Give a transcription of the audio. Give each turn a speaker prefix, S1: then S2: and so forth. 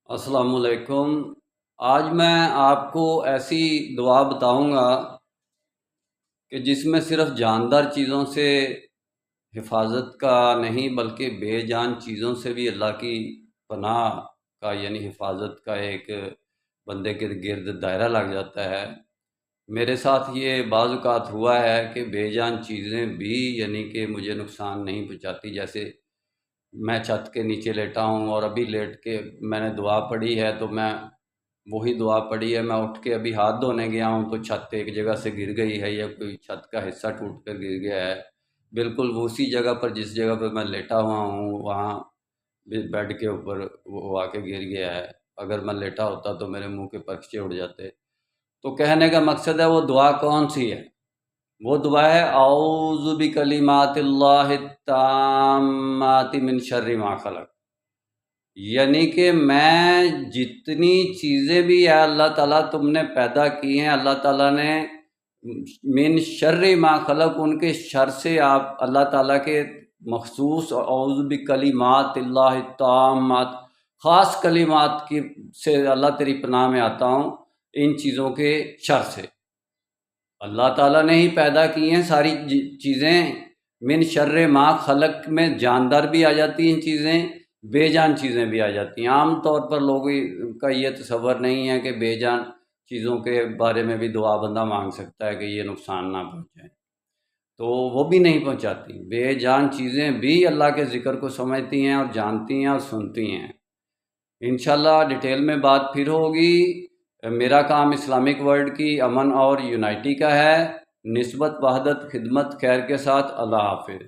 S1: السلام علیکم۔ آج میں آپ کو ایسی دعا بتاؤں گا کہ جس میں صرف جاندار چیزوں سے حفاظت کا نہیں بلکہ بے جان چیزوں سے بھی اللہ کی پناہ کا یعنی حفاظت کا ایک بندے کے گرد دائرہ لگ جاتا ہے۔ میرے ساتھ یہ بعض اوقات ہوا ہے کہ بے جان چیزیں بھی یعنی کہ مجھے نقصان نہیں پہنچاتی، جیسے میں چھت کے نیچے لیٹا ہوں اور ابھی لیٹ کے میں نے دعا پڑھی ہے تو میں وہی دعا پڑھی ہے، میں اٹھ کے ابھی ہاتھ دھونے گیا ہوں تو چھت ایک جگہ سے گر گئی ہے یا کوئی چھت کا حصہ ٹوٹ کر گر گیا ہے، بالکل اسی جگہ پر جس جگہ پہ میں لیٹا ہوا ہوں وہاں بیڈ کے اوپر وہ آ کے گر گیا ہے۔ اگر میں لیٹا ہوتا تو میرے منہ کے پرچے اڑ جاتے۔ تو کہنے کا مقصد ہے وہ دعا کون سی ہے؟ وہ دعا ہے اعوذ بکلمات اللہ التامات من شر ما خلق، یعنی کہ میں جتنی چیزیں بھی ہے اللہ تعالیٰ تم نے پیدا کی ہیں، اللہ تعالیٰ نے من شر ما خلق، ان کے شر سے آپ اللہ تعالیٰ کے مخصوص اعوذ بکلمات اللہ التامات خاص کلمات کی سے اللہ تیری پناہ میں آتا ہوں ان چیزوں کے شر سے۔ اللہ تعالیٰ نے ہی پیدا کی ہیں ساری چیزیں، من شر ما خلق میں جاندار بھی آ جاتی ہیں چیزیں، بے جان چیزیں بھی آ جاتی ہیں۔ عام طور پر لوگوں کا یہ تصور نہیں ہے کہ بے جان چیزوں کے بارے میں بھی دعا بندہ مانگ سکتا ہے کہ یہ نقصان نہ پہنچائے، تو وہ بھی نہیں پہنچاتی۔ بے جان چیزیں بھی اللہ کے ذکر کو سمجھتی ہیں اور جانتی ہیں اور سنتی ہیں۔ انشاءاللہ ڈیٹیل میں بات پھر ہوگی۔ میرا کام اسلامک ورلڈ کی امن اور یونائٹی کا ہے۔ نسبت وحدت خدمت خیر کے ساتھ، اللہ حافظ۔